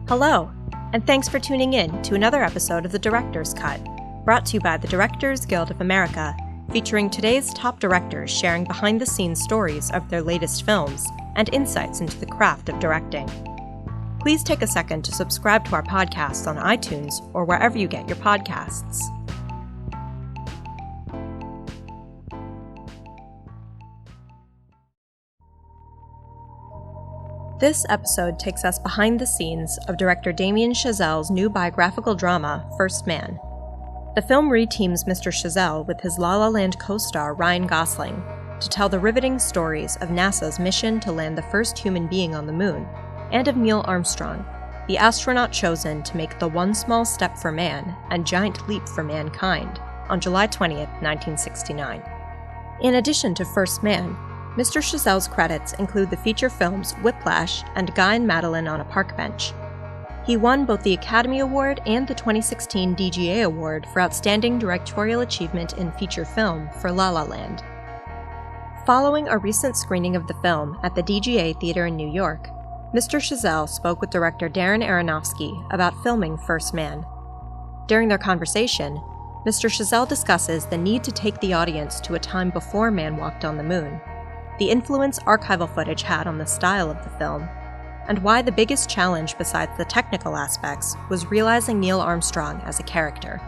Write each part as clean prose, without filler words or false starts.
Hello, and thanks for tuning in to another episode of The Director's Cut, brought to you by the Directors Guild of America, featuring today's top directors sharing behind-the-scenes stories of their latest films and insights into the craft of directing. Please take a second to subscribe to our podcast on iTunes or wherever you get your podcasts. This episode takes us behind the scenes of director Damien Chazelle's new biographical drama, First Man. The film reteams Mr. Chazelle with his La La Land co-star Ryan Gosling to tell the riveting stories of NASA's mission to land the first human being on the moon, and of Neil Armstrong, the astronaut chosen to make the one small step for man and giant leap for mankind on July 20th, 1969. In addition to First Man, Mr. Chazelle's credits include the feature films Whiplash and Guy and Madeline on a Park Bench. He won both the Academy Award and the 2016 DGA Award for Outstanding Directorial Achievement in Feature Film for La La Land. Following a recent screening of the film at the DGA Theater in New York, Mr. Chazelle spoke with director Darren Aronofsky about filming First Man. During their conversation, Mr. Chazelle discusses the need to take the audience to a time before man walked on the moon, the influence archival footage had on the style of the film, and why the biggest challenge besides the technical aspects was realizing Neil Armstrong as a character.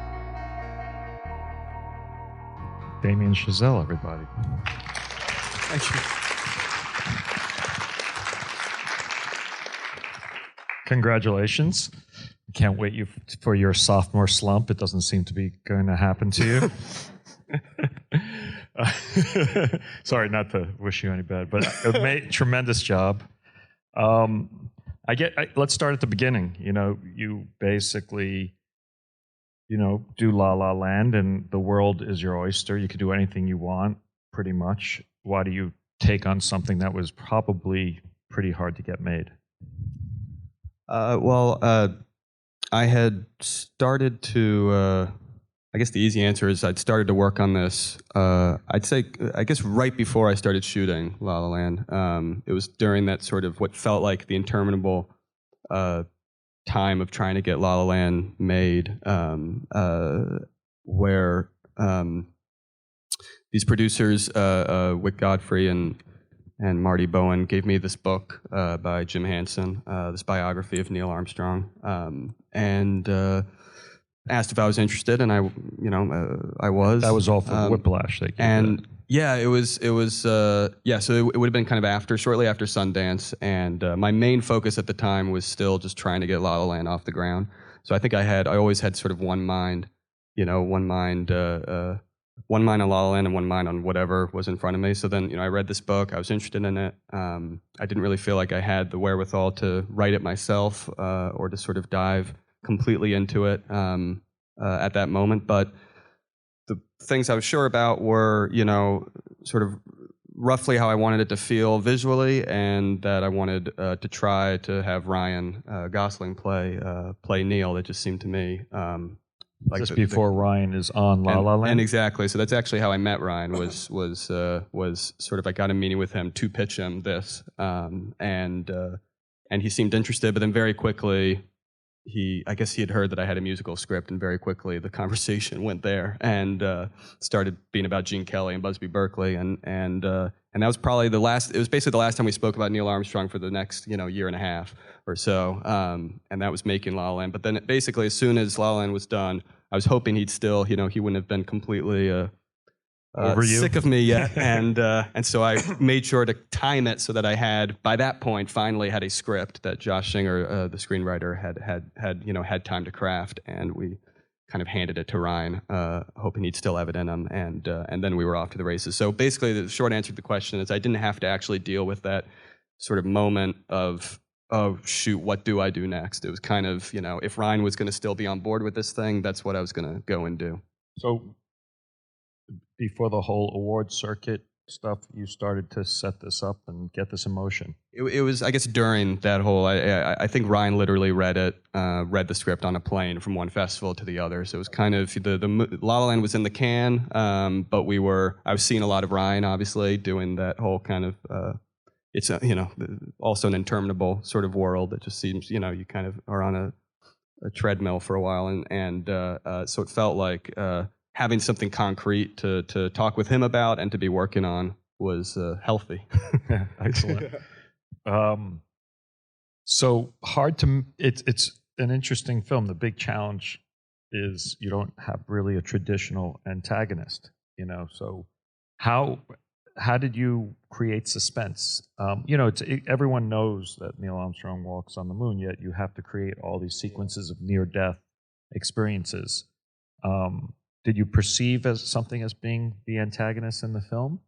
Damien Chazelle, everybody. Thank you. Congratulations. Can't wait for your sophomore slump. It doesn't seem to be going to happen to you. Sorry, not to wish you any bad, but tremendous job. Let's start at the beginning. You basically, do La La Land, and the world is your oyster. You could do anything you want, pretty much. Why do you take on something that was probably pretty hard to get made? I had started to. I guess the easy answer is I'd started to work on this, I guess right before I started shooting La La Land. It was during that sort of what felt like the interminable time of trying to get La La Land made, where these producers, Wick Godfrey and Marty Bowen, gave me this book by Jim Henson, this biography of Neil Armstrong, and asked if I was interested, and I was. That was all for Whiplash. So it was. So it would have been kind of shortly after Sundance, and my main focus at the time was still just trying to get La La Land off the ground. So I think I always had sort of one mind on La La Land and one mind on whatever was in front of me. So then, I read this book. I was interested in it. I didn't really feel like I had the wherewithal to write it myself or to sort of dive completely into it at that moment. But the things I was sure about were, sort of roughly how I wanted it to feel visually, and that I wanted to try to have Ryan Gosling play Neil. That just seemed to me like just before Ryan is on La La Land. And exactly. So that's actually how I met Ryan. Was sort of I got a meeting with him to pitch him this, and he seemed interested, but then very quickly. I guess he had heard that I had a musical script, and very quickly the conversation went there and started being about Gene Kelly and Busby Berkeley, and that was probably the last. It was basically the last time we spoke about Neil Armstrong for the next year and a half or so, and that was making La La Land. But then basically as soon as La La Land was done, I was hoping he'd still he wouldn't have been completely sick of me yet, and so I made sure to time it so that I had, by that point, finally had a script that Josh Singer, the screenwriter, had time to craft, and we kind of handed it to Ryan, hoping he'd still have it in him, and then we were off to the races. So basically, the short answer to the question is I didn't have to actually deal with that sort of moment of, oh shoot, what do I do next? It was kind of, if Ryan was going to still be on board with this thing, that's what I was going to go and do. So before the whole award circuit stuff, you started to set this up and get this in motion? It was, I guess, during that whole. I think Ryan literally read the script on a plane from one festival to the other. So it was kind of the La La Land was in the can, but I was seeing a lot of Ryan, obviously, doing that whole kind of it's also an interminable sort of world that just seems, you kind of are on a treadmill for a while, and so it felt like having something concrete to talk with him about and to be working on was healthy. Excellent. So hard to. It's an interesting film. The big challenge is you don't have really a traditional antagonist. So how did you create suspense? Everyone knows that Neil Armstrong walks on the moon, yet you have to create all these sequences of near-death experiences. Did you perceive something as being the antagonist in the film?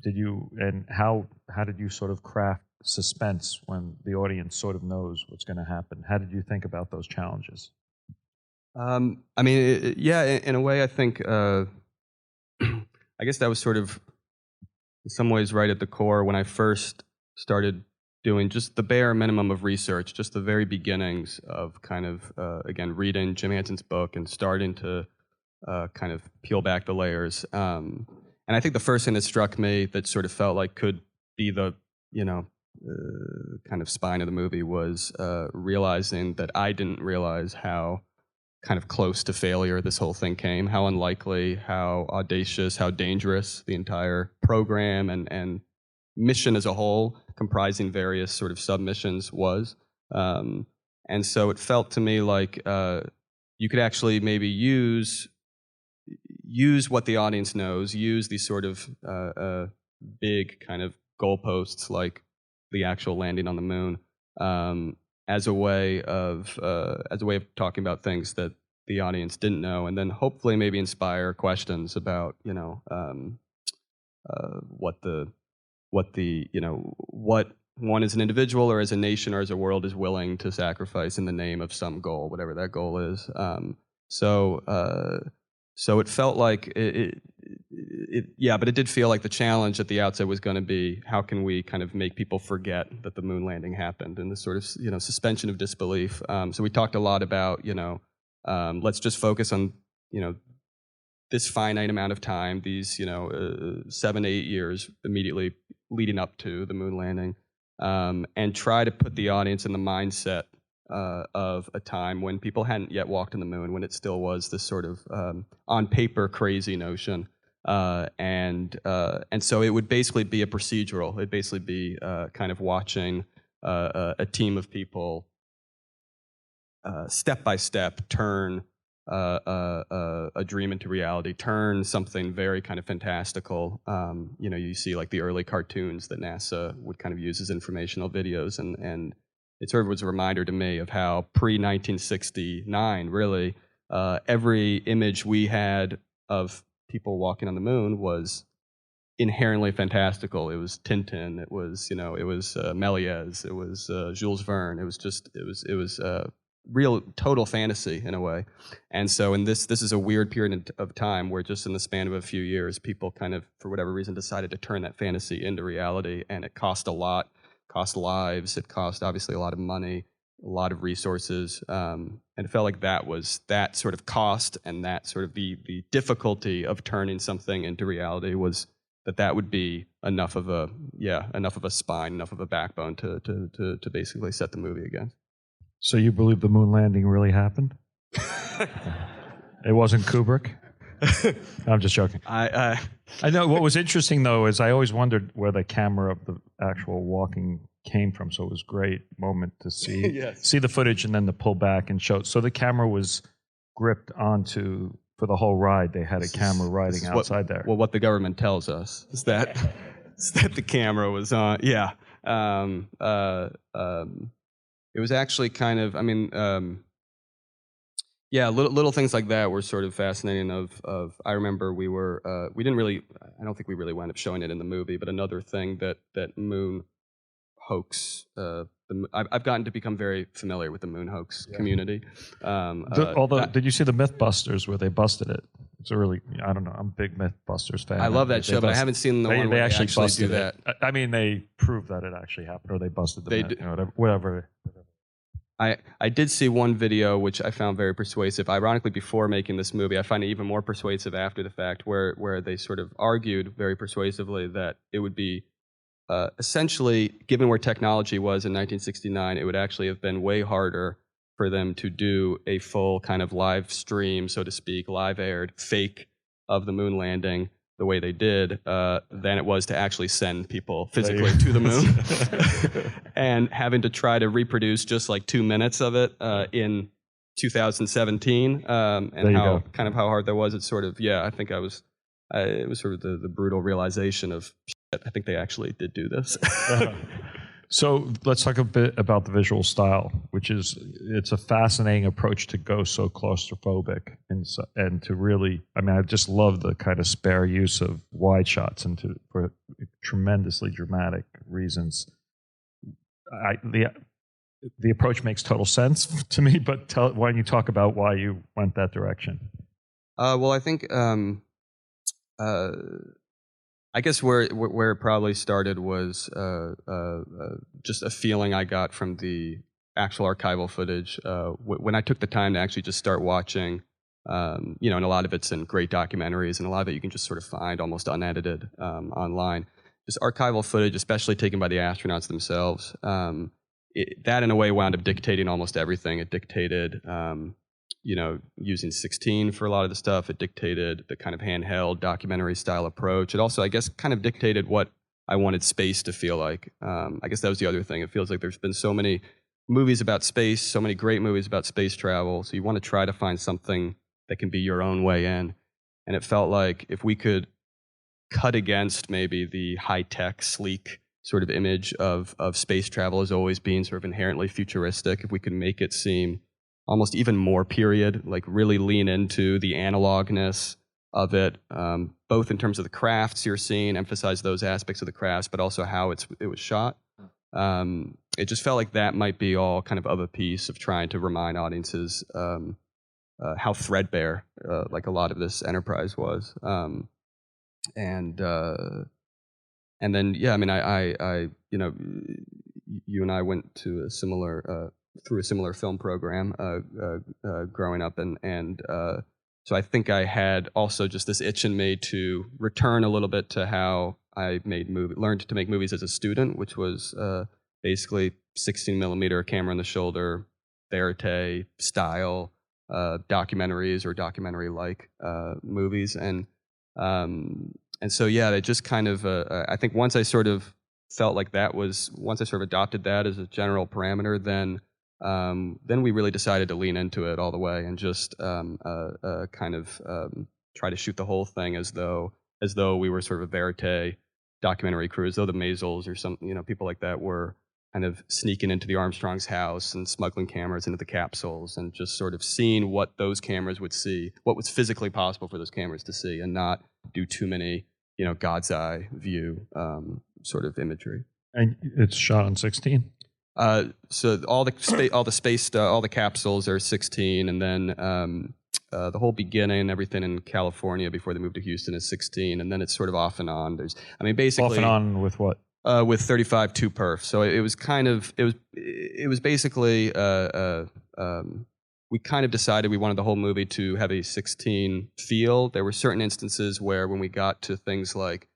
And how did you sort of craft suspense when the audience sort of knows what's going to happen? How did you think about those challenges? In a way, I think, I guess that was sort of, in some ways, right at the core when I first started doing just the bare minimum of research, just the very beginnings of kind of, again, reading Jim Hanson's book and starting to kind of peel back the layers. And I think the first thing that struck me that sort of felt like could be the, kind of spine of the movie was realizing that I didn't realize how kind of close to failure this whole thing came, how unlikely, how audacious, how dangerous the entire program and mission as a whole, comprising various sort of submissions, was. And so it felt to me like you could actually maybe use what the audience knows, use these sort of big kind of goalposts like the actual landing on the moon, as a way of talking about things that the audience didn't know, and then hopefully maybe inspire questions about what one as an individual or as a nation or as a world is willing to sacrifice in the name of some goal, whatever that goal is. So it felt like but it did feel like the challenge at the outset was going to be how can we kind of make people forget that the moon landing happened, and this sort of suspension of disbelief. So we talked a lot about let's just focus on this finite amount of time, these 7 to 8 years immediately leading up to the moon landing, and try to put the audience in the mindset of a time when people hadn't yet walked on the moon, when it still was this sort of on paper crazy notion, and so it would basically be a procedural. It'd basically be kind of watching a team of people step by step turn a dream into reality, turn something very kind of fantastical. You see like the early cartoons that NASA would kind of use as informational videos, and it sort of was a reminder to me of how pre-1969, really, every image we had of people walking on the moon was inherently fantastical. It was Tintin, it was Méliès, it was Jules Verne. It was real total fantasy in a way. And so this is a weird period of time where just in the span of a few years, people kind of, for whatever reason, decided to turn that fantasy into reality, and it cost a lot. Cost lives, it cost obviously a lot of money, a lot of resources, and it felt like that sort of cost and that sort of the difficulty of turning something into reality was that would be enough of a spine, enough of a backbone to basically set the movie again. So you believe the moon landing really happened? It wasn't Kubrick? I'm just joking. I know what was interesting though is I always wondered where the camera of the actual walking came from. So it was a great moment to see Yes. see the footage and then to pull back and show. So the camera was gripped onto for the whole ride. They had a camera riding outside there. Well, what the government tells us is that the camera was on. Yeah. It was actually kind of. Little things like that were sort of fascinating. I remember we didn't really. I don't think we really wound up showing it in the movie. But another thing that moon hoax. I've gotten to become very familiar with the moon hoax community. Did you see the Mythbusters where they busted it? It's a really, I don't know. I'm a big Mythbusters fan. I love that show, but I haven't seen the one where they actually do that. I mean, they proved that it actually happened, or they busted the myth, whatever. I did see one video which I found very persuasive. Ironically, before making this movie, I find it even more persuasive after the fact, where they sort of argued very persuasively that it would be essentially, given where technology was in 1969, it would actually have been way harder for them to do a full kind of live stream, so to speak, live aired fake of the moon landing the way they did than it was to actually send people physically to the moon. And having to try to reproduce just like 2 minutes of it in 2017 and how hard that was. It's sort of, I think it was sort of the brutal realization of, shit, I think they actually did do this. So let's talk a bit about the visual style, which is, it's a fascinating approach to go so claustrophobic and to really, I mean, I just love the kind of spare use of wide shots for tremendously dramatic reasons. The approach makes total sense to me, but why don't you talk about why you went that direction? Well, I think I guess where it probably started was just a feeling I got from the actual archival footage when I took the time to actually just start watching. And a lot of it's in great documentaries, and a lot of it you can just sort of find almost unedited online. Just archival footage, especially taken by the astronauts themselves. That in a way wound up dictating almost everything. It dictated using 16 for a lot of the stuff. It dictated the kind of handheld documentary style approach. It also, I guess, kind of dictated what I wanted space to feel like. I guess that was the other thing. It feels like there's been so many movies about space, so many great movies about space travel. So you want to try to find something that can be your own way in. And it felt like if we could cut against maybe the high-tech, sleek sort of image of space travel as always being sort of inherently futuristic, if we could make it seem almost even more period, like really lean into the analogness of it, both in terms of the crafts you're seeing, emphasize those aspects of the crafts, but also how it was shot. It just felt like that might be all kind of a piece of trying to remind audiences how threadbare like a lot of this enterprise was. And then, I mean, I you and I went to a similar through a similar film program growing up, and so I think I had also just this itch in me to return a little bit to how I learned to make movies as a student, which was basically 16 millimeter camera on the shoulder, verite style documentaries or documentary-like movies, and so it just kind of I think once I sort of felt like once I sort of adopted that as a general parameter, then we really decided to lean into it all the way and just kind of try to shoot the whole thing as though we were sort of a verite documentary crew, as though the Maisels or some people like that were kind of sneaking into the Armstrong's house and smuggling cameras into the capsules and just sort of seeing what those cameras would see, what was physically possible for those cameras to see, and not do too many God's eye view sort of imagery. And it's shot on 16. So all the capsules are 16, and then the whole beginning, everything in California before they moved to Houston is 16, and then it's sort of off and on. Basically off and on with what? With 35 2 perf. So it was basically we kind of decided we wanted the whole movie to have a 16 feel. There were certain instances where when we got to things like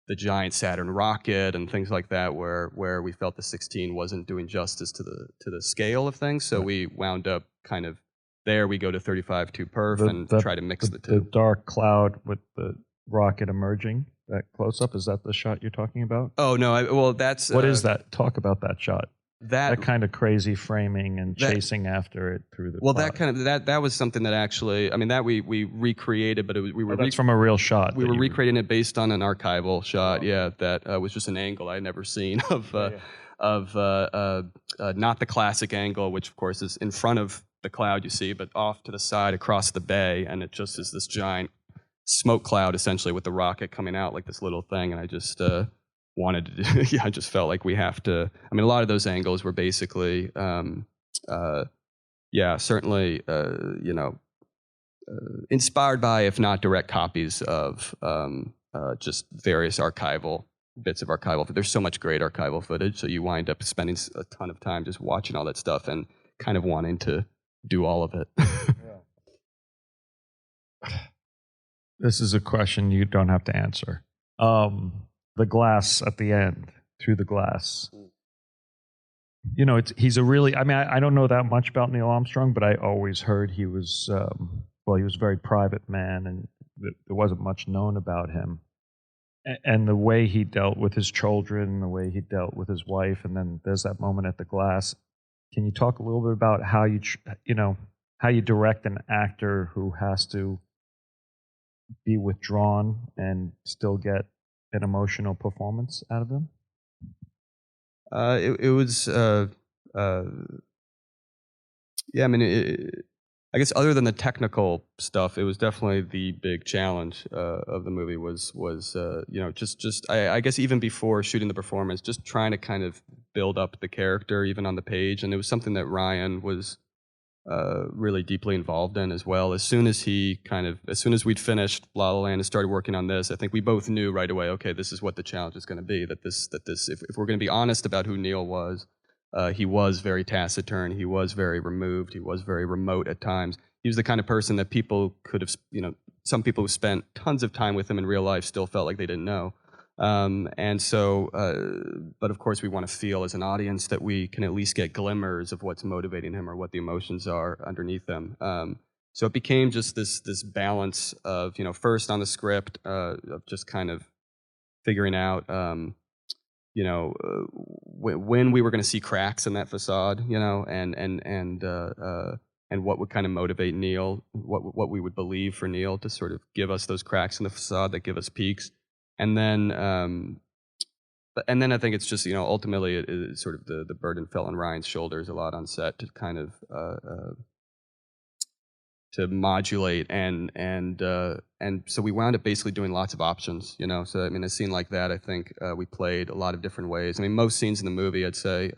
the giant Saturn rocket and things like that, where we felt the 16 wasn't doing justice to the scale of things. So we wound up kind of there. We go to 35 2 perf and try to mix the two. The dark cloud with the rocket emerging, that close up, is that the shot you're talking about? Oh no, that's what is that? Talk about that shot. That kind of crazy framing and chasing after it through the cloud. That was something that actually, I mean, that we recreated, but that's from a real shot. We were recreating it based on an archival shot. Oh. That was just an angle I had never seen of not the classic angle, which of course is in front of the cloud you see, but off to the side across the bay, and it just is this giant smoke cloud essentially with the rocket coming out like this little thing, and I just wanted to do, I just felt like we have to, I mean, a lot of those angles were basically, certainly, inspired by, if not direct copies of just various archival bits of archival. There's so much great archival footage, so you wind up spending a ton of time just watching all that stuff and kind of wanting to do all of it. This is a question you don't have to answer. The glass at the end, through the glass. You know, he's a really. I mean, I don't know that much about Neil Armstrong, but I always heard he was. Well, he was a very private man, and there wasn't much known about him. And the way he dealt with his children, the way he dealt with his wife, and then there's that moment at the glass. Can you talk a little bit about how how you direct an actor who has to be withdrawn and still get an emotional performance out of them? It was, yeah. I mean, I guess other than the technical stuff, it was definitely the big challenge of the movie. Was I guess even before shooting the performance, just trying to kind of build up the character even on the page, and it was something that Ryan was really deeply involved in as well. As soon as we'd finished La La Land and started working on this, I think we both knew right away, okay, this is what the challenge is going to be. If we're going to be honest about who Neil was, he was very taciturn. He was very removed. He was very remote at times. He was the kind of person that people could have, some people who spent tons of time with him in real life still felt like they didn't know. But of course we want to feel as an audience that we can at least get glimmers of what's motivating him or what the emotions are underneath him. So it became just this balance of, first on the script, of just kind of figuring out, when we were going to see cracks in that facade, and what would kind of motivate Neil, what we would believe for Neil to sort of give us those cracks in the facade that give us peaks. And then I think it's just, ultimately it sort of the burden fell on Ryan's shoulders a lot on set to kind of to modulate and so we wound up basically doing lots of options, So I mean, a scene like that, I think we played a lot of different ways. I mean, most scenes in the movie, I'd say,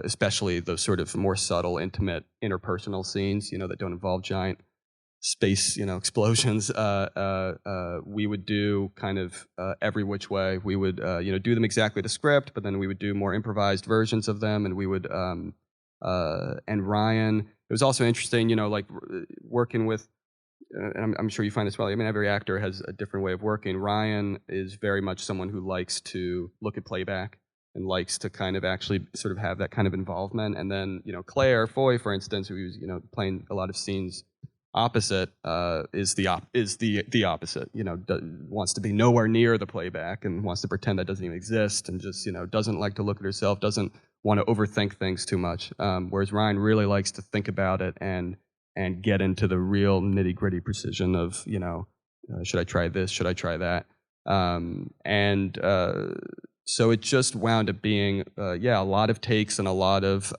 especially those sort of more subtle, intimate, interpersonal scenes, that don't involve giant space, explosions, we would do kind of every which way. We would, do them exactly the script, but then we would do more improvised versions of them, and we would, and Ryan, it was also interesting, like working with, and I'm sure you find this well, I mean, every actor has a different way of working. Ryan is very much someone who likes to look at playback and likes to kind of actually sort of have that kind of involvement. And then, Claire Foy, for instance, who was, playing a lot of scenes opposite, is the opposite. Wants to be nowhere near the playback and wants to pretend that doesn't even exist, and just doesn't like to look at herself, doesn't want to overthink things too much. Whereas Ryan really likes to think about it and get into the real nitty gritty precision of should I try this, should I try that, so it just wound up being a lot of takes and a lot of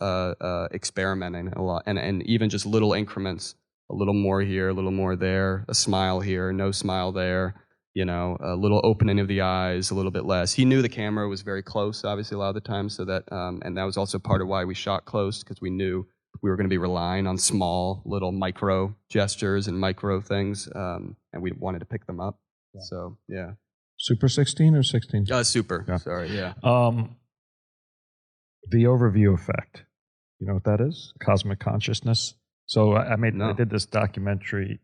experimenting, and even just little increments. A little more here, a little more there, a smile here, no smile there, a little opening of the eyes, a little bit less. He knew the camera was very close, obviously, a lot of the time, so that, and that was also part of why we shot close, because we knew we were going to be relying on small, little micro gestures and micro things, and we wanted to pick them up. Yeah. So, yeah. Super 16 or 16? Super, yeah. Sorry, yeah. The overview effect, you know what that is? Cosmic consciousness. So I did this documentary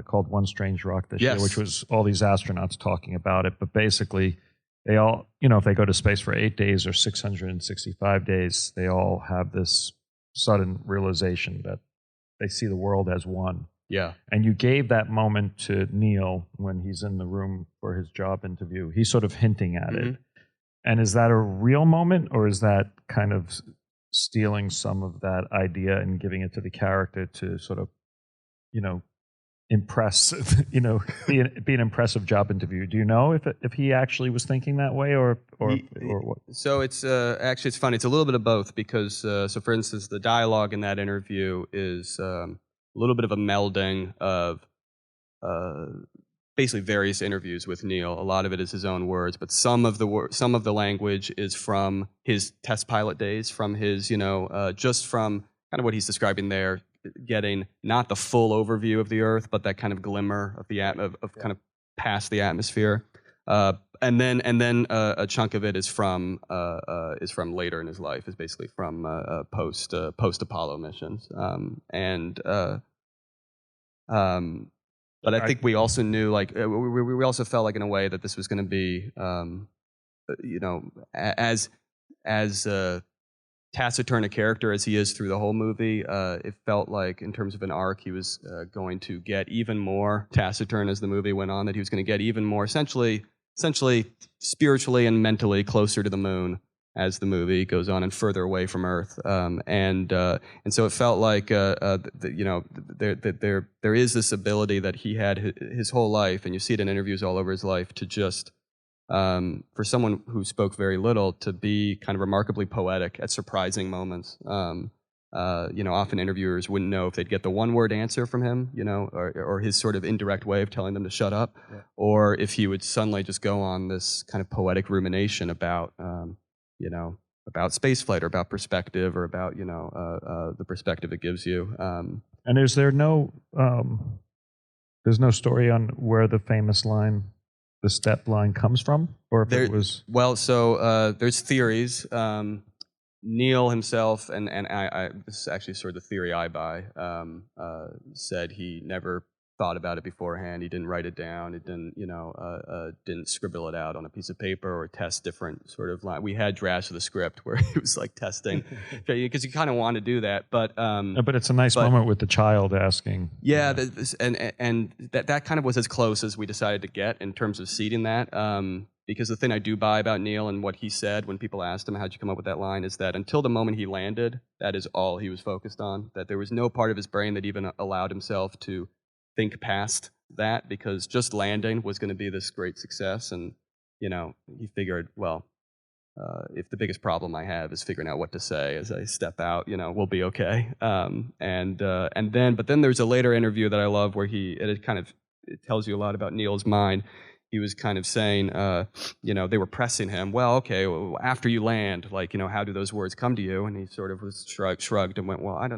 called One Strange Rock this year, which was all these astronauts talking about it. But basically, they all, if they go to space for 8 days or 665 days, they all have this sudden realization that they see the world as one. Yeah. And you gave that moment to Neil when he's in the room for his job interview. He's sort of hinting at it. And is that a real moment, or is that kind of stealing some of that idea and giving it to the character to sort of, impress, be an impressive job interview? Do you know if he actually was thinking that way or what? So it's actually, it's funny. It's a little bit of both, because so for instance, the dialogue in that interview is a little bit of a melding of basically various interviews with Neil. A lot of it is his own words, but some of the language is from his test pilot days, from his, just from kind of what he's describing there, getting not the full overview of the Earth, but that kind of glimmer of the kind of past the atmosphere. And then a chunk of it is from later in his life, is basically from post Apollo missions. But I think we also knew, like, we also felt like in a way that this was going to be as taciturn a character as he is through the whole movie, it felt like in terms of an arc, he was going to get even more taciturn as the movie went on. That he was going to get even more essentially spiritually and mentally closer to the moon as the movie goes on and further away from Earth. And so it felt like there is this ability that he had his whole life, and you see it in interviews all over his life, to just for someone who spoke very little, to be kind of remarkably poetic at surprising moments. Often interviewers wouldn't know if they'd get the one-word answer from him, or his sort of indirect way of telling them to shut up, or if he would suddenly just go on this kind of poetic rumination about, about spaceflight or about perspective or about, the perspective it gives you. And is there there's no story on where the famous line, the step line, comes from, or if it was? Well, so there's theories. Neil himself, and I this is actually sort of the theory I buy, said he never thought about it beforehand. He didn't write it down. It didn't, didn't scribble it out on a piece of paper or test different sort of line. We had drafts of the script where he was like testing, because you kind of want to do that. But it's a nice moment with the child asking. Yeah, and that kind of was as close as we decided to get in terms of seeding that. Because the thing I do buy about Neil and what he said when people asked him, how'd you come up with that line, is that until the moment he landed, that is all he was focused on. That there was no part of his brain that even allowed himself to think past that, because just landing was going to be this great success. And, he figured, well, if the biggest problem I have is figuring out what to say as I step out, we'll be okay. But then there's a later interview that I love where it tells you a lot about Neil's mind. He was kind of saying, they were pressing him. Well, okay, after you land, how do those words come to you? And he sort of was shrugged and went, well, I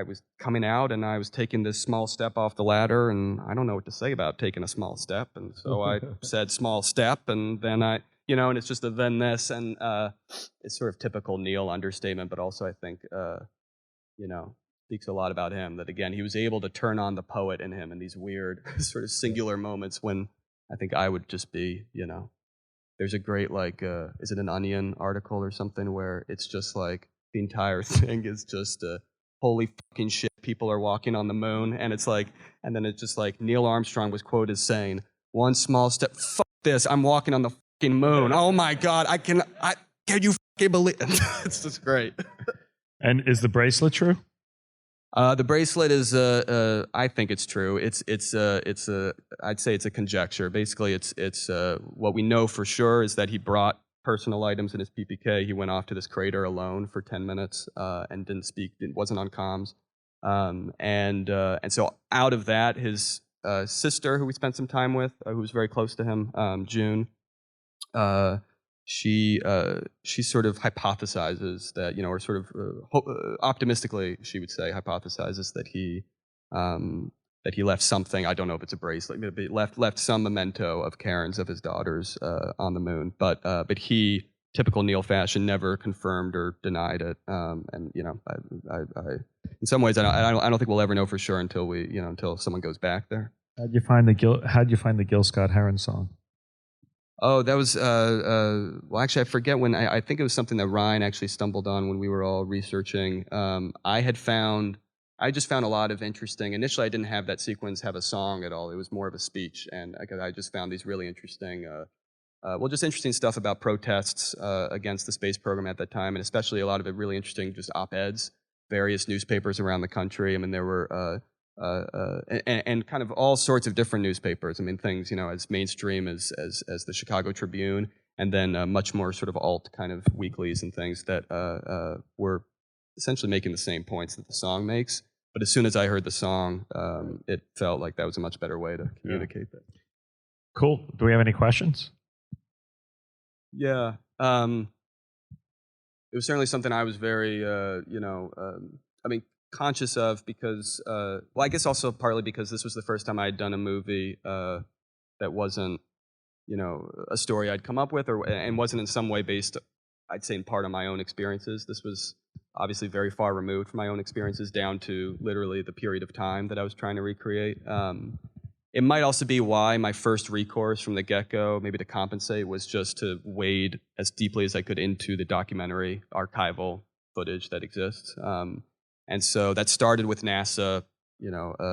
was coming out and I was taking this small step off the ladder, and I don't know what to say about taking a small step. And so I said small step, and then and it's just a then this, and it's sort of typical Neil understatement, but also I think, speaks a lot about him, that again, he was able to turn on the poet in him in these weird sort of singular moments when I think I would just be, there's a great, is it an Onion article or something where it's just like the entire thing is just holy fucking shit, people are walking on the moon, and it's like, and then it's just like Neil Armstrong was quoted as saying, one small step, fuck this, I'm walking on the fucking moon. Oh my God, can you fucking believe it? It's just great. And is the bracelet true? The bracelet is, I think it's true. I'd say it's a conjecture. Basically, it's what we know for sure is that he brought personal items in his PPK. He went off to this crater alone for 10 minutes and didn't speak, wasn't on comms. And so out of that, his sister, who we spent some time with, who was very close to him, June, she sort of hypothesizes that, or sort of optimistically, she would say, hypothesizes that he left something. I don't know if it's a bracelet, but he left some memento of Karen's, of his daughters, on the moon. But he, typical Neil fashion, never confirmed or denied it. And I in some ways, I don't think we'll ever know for sure until until someone goes back there. How'd you find the Gil Scott-Heron song? Oh, that was, well, actually, I forget when, I think it was something that Ryan actually stumbled on when we were all researching. I just found a lot of interesting, initially I didn't have that sequence have a song at all. It was more of a speech, and I just found these really interesting, just interesting stuff about protests against the space program at that time, and especially a lot of it really interesting just op-eds, various newspapers around the country. I mean, there were, and kind of all sorts of different newspapers. I mean, things, as mainstream as the Chicago Tribune, and then much more sort of alt kind of weeklies and things that were essentially making the same points that the song makes. But as soon as I heard the song, it felt like that was a much better way to communicate that. Cool. Do we have any questions? Yeah. It was certainly something I was very, conscious of, because, I guess also partly because this was the first time I had done a movie that wasn't, a story I'd come up with, and wasn't in some way based, I'd say, in part on my own experiences. This was obviously very far removed from my own experiences, down to literally the period of time that I was trying to recreate. It might also be why my first recourse from the get-go, maybe to compensate, was just to wade as deeply as I could into the documentary archival footage that exists. And so that started with NASA,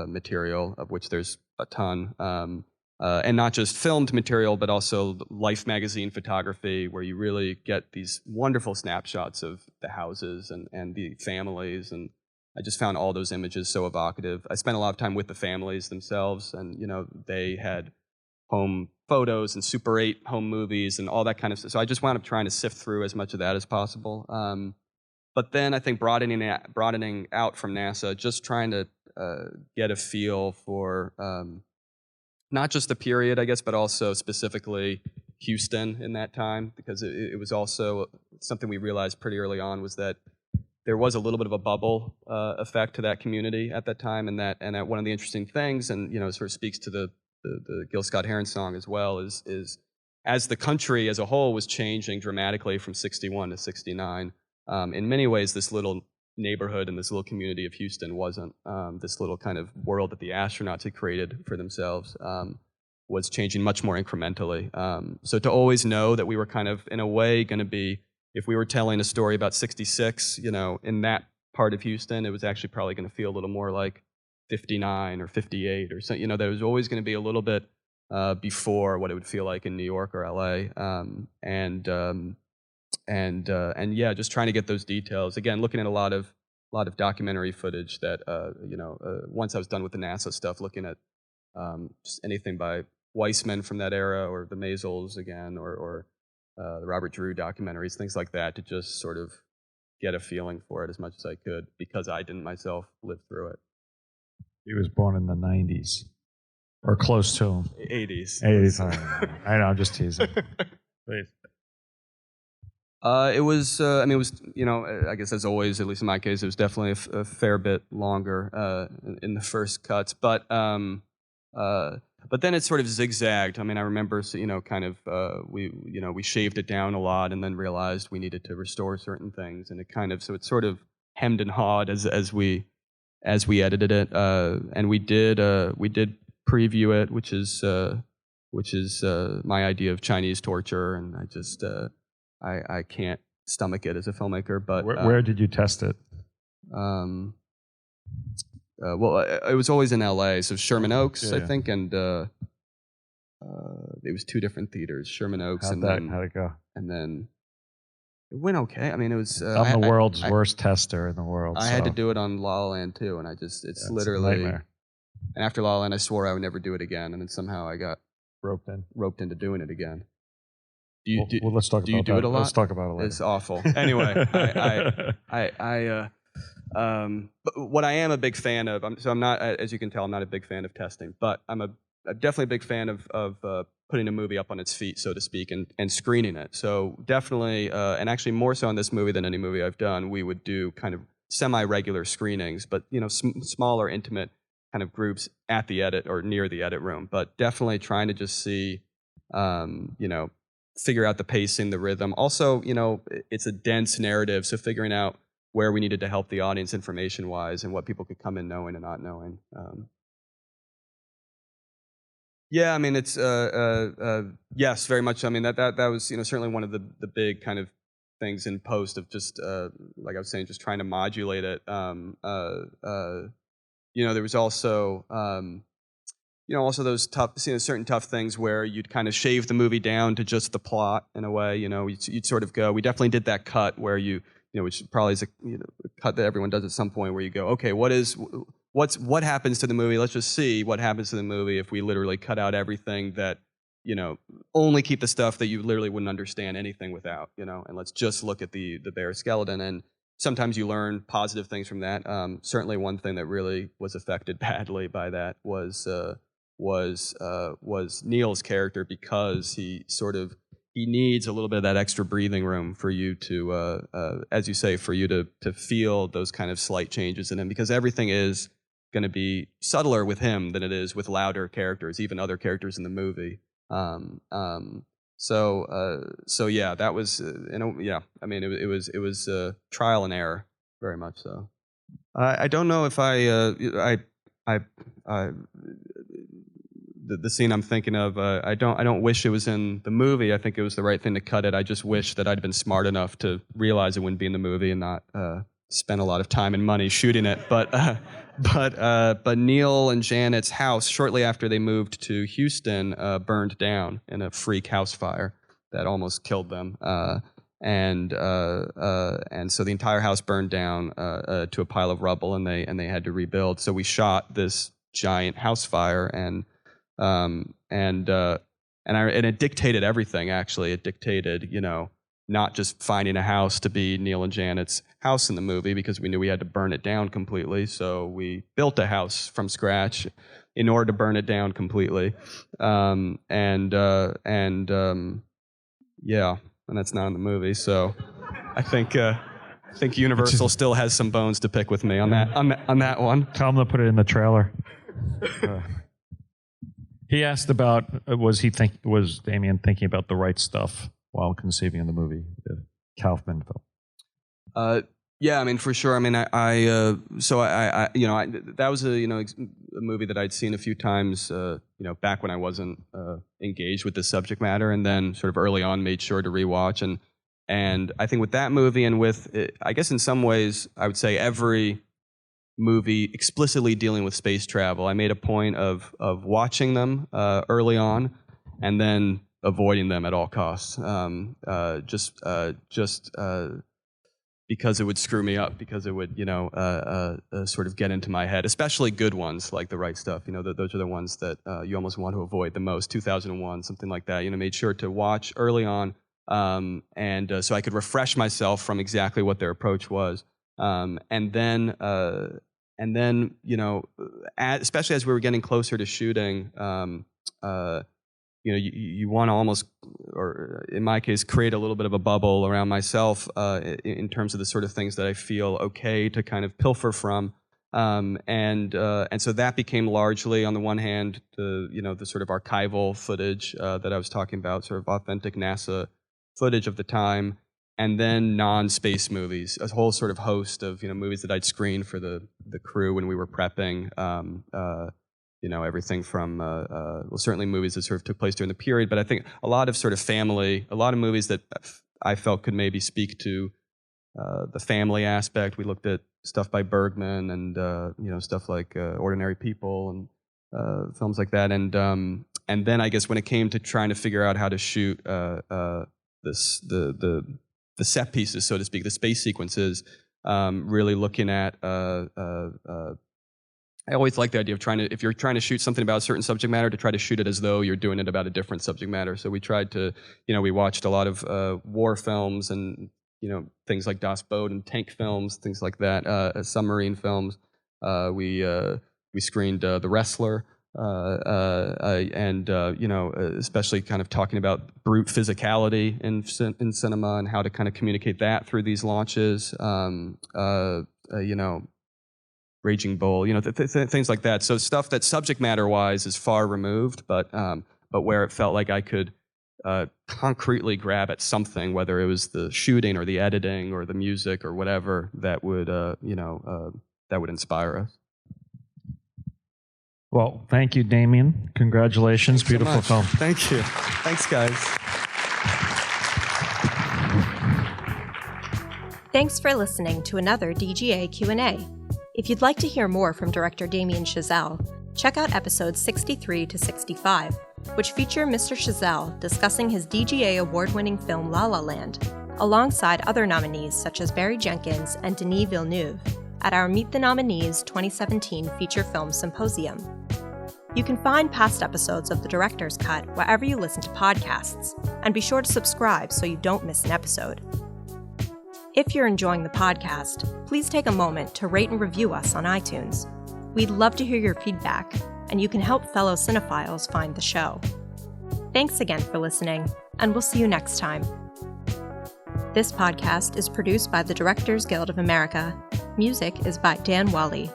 material, of which there's a ton. And not just filmed material, but also Life magazine photography, where you really get these wonderful snapshots of the houses and the families. And I just found all those images so evocative. I spent a lot of time with the families themselves, and they had home photos and Super 8 home movies and all that kind of stuff. So I just wound up trying to sift through as much of that as possible. But then I think broadening out from NASA, just trying to get a feel for not just the period, I guess, but also specifically Houston in that time, because it was also something we realized pretty early on, was that there was a little bit of a bubble effect to that community at that time, and that one of the interesting things, and sort of speaks to the Gil Scott-Heron song as well, is as the country as a whole was changing dramatically from 61 to 69, in many ways this little neighborhood and this little community of Houston wasn't. This little kind of world that the astronauts had created for themselves was changing much more incrementally. So to always know that we were kind of, in a way, going to be, if we were telling a story about 66, in that part of Houston, it was actually probably going to feel a little more like 59 or 58 or something. That it was always going to be a little bit before what it would feel like in New York or LA. And yeah, just trying to get those details. Again, looking at a lot of documentary footage that once I was done with the NASA stuff, looking at just anything by Weissman from that era, or the Maisels again, or the Robert Drew documentaries, things like that, to just sort of get a feeling for it as much as I could, because I didn't myself live through it. He was born in the 90s, or close to him. 80s. 80s. I know, I'm just teasing. Please. It was, it was, I guess as always, at least in my case, it was definitely a fair bit longer in the first cuts. But then it sort of zigzagged. I mean, I remember, kind of, we shaved it down a lot, and then realized we needed to restore certain things, and it sort of hemmed and hawed as we edited it, and we did preview it, which is my idea of Chinese torture, and I just. I can't stomach it as a filmmaker, but where did you test it? Well, it was always in LA, so Sherman Oaks, I think, and it was 2 different theaters, Sherman Oaks, how'd it go? And then it went okay. I mean, it was. I'm the world's worst tester in the world. I had to do it on La La Land too, and it's literally a nightmare. And after La La Land, I swore I would never do it again, and then somehow I got roped into doing it again. Let's talk about that. Do you do it a lot? Let's talk about it later. It's awful. Anyway, but what I am a big fan of, I'm not, as you can tell, I'm not a big fan of testing, but I'm definitely a big fan of putting a movie up on its feet, so to speak, and screening it. So definitely, and actually more so on this movie than any movie I've done, we would do kind of semi-regular screenings, but smaller, intimate kind of groups at the edit or near the edit room. But definitely trying to just see, figure out the pacing, the rhythm. Also, it's a dense narrative, so figuring out where we needed to help the audience information-wise and what people could come in knowing and not knowing. Yeah, I mean, it's yes, very much. I mean, that was certainly one of the big kind of things in post of just like I was saying, just trying to modulate it. There was also. Also those tough, certain tough things where you'd kind of shave the movie down to just the plot in a way. You'd sort of go. We definitely did that cut where which probably is a cut that everyone does at some point, where you go, okay, what happens to the movie? Let's just see what happens to the movie if we literally cut out everything that only keep the stuff that you literally wouldn't understand anything without, and let's just look at the bare skeleton. And sometimes you learn positive things from that. Certainly, one thing that really was affected badly by that was Neil's character, because he needs a little bit of that extra breathing room for you to, as you say, for you to feel those kind of slight changes in him, because everything is going to be subtler with him than it is with louder characters, even other characters in the movie. So yeah, that was, yeah. I mean, it was trial and error, very much so. I don't know if I the scene I'm thinking of, I don't wish it was in the movie. I think it was the right thing to cut it. I just wish that I'd been smart enough to realize it wouldn't be in the movie and not spend a lot of time and money shooting it. But Neil and Janet's house, shortly after they moved to Houston, burned down in a freak house fire that almost killed them. And so the entire house burned down to a pile of rubble, and they had to rebuild. So we shot this giant house fire, and it dictated everything. Actually, it dictated, not just finding a house to be Neil and Janet's house in the movie, because we knew we had to burn it down completely. So we built a house from scratch in order to burn it down completely. And that's not in the movie. So I think Universal still has some bones to pick with me on that one. Tell them to put it in the trailer. He asked about was Damien thinking about the right stuff while conceiving of the movie, the Kaufman film? Yeah, I mean, for sure. I mean, that was a movie that I'd seen a few times, back when I wasn't engaged with the subject matter, and then sort of early on made sure to rewatch. And I think with that movie, and with, I guess in some ways, I would say every movie explicitly dealing with space travel, I made a point of watching them early on, and then avoiding them at all costs. Because it would screw me up, because it would, sort of get into my head, especially good ones like The Right Stuff. Those are the ones that you almost want to avoid the most. 2001, something like that. Made sure to watch early on, and so I could refresh myself from exactly what their approach was. And then, especially as we were getting closer to shooting, you want to almost, or in my case, create a little bit of a bubble around myself in terms of the sort of things that I feel okay to kind of pilfer from. And so that became largely, on the one hand, the sort of archival footage that I was talking about, sort of authentic NASA footage of the time, and then non-space movies, a whole sort of host of movies that I'd screen for the crew when we were prepping. Everything from, certainly movies that sort of took place during the period, but I think a lot of movies that I felt could maybe speak to the family aspect. We looked at stuff by Bergman and, stuff like Ordinary People and films like that. And then I guess when it came to trying to figure out how to shoot the set pieces, so to speak, the space sequences, really looking at I always like the idea of if you're trying to shoot something about a certain subject matter, to try to shoot it as though you're doing it about a different subject matter. So we tried to, we watched a lot of war films and, things like Das Boot and tank films, things like that, submarine films. We screened The Wrestler, and especially kind of talking about brute physicality in cinema and how to kind of communicate that through these launches. Raging Bull, things like that. So stuff that subject matter-wise is far removed, but where it felt like I could concretely grab at something, whether it was the shooting or the editing or the music or whatever, that would inspire us. Well, thank you, Damien. Congratulations. Thanks Beautiful so much. film. Thank you. Thanks, guys. Thanks for listening to another DGA Q&A. If you'd like to hear more from director Damien Chazelle, check out episodes 63 to 65, which feature Mr. Chazelle discussing his DGA award-winning film La La Land, alongside other nominees such as Barry Jenkins and Denis Villeneuve, at our Meet the Nominees 2017 Feature Film Symposium. You can find past episodes of The Director's Cut wherever you listen to podcasts, and be sure to subscribe so you don't miss an episode. If you're enjoying the podcast, please take a moment to rate and review us on iTunes. We'd love to hear your feedback, and you can help fellow cinephiles find the show. Thanks again for listening, and we'll see you next time. This podcast is produced by the Directors Guild of America. Music is by Dan Wally.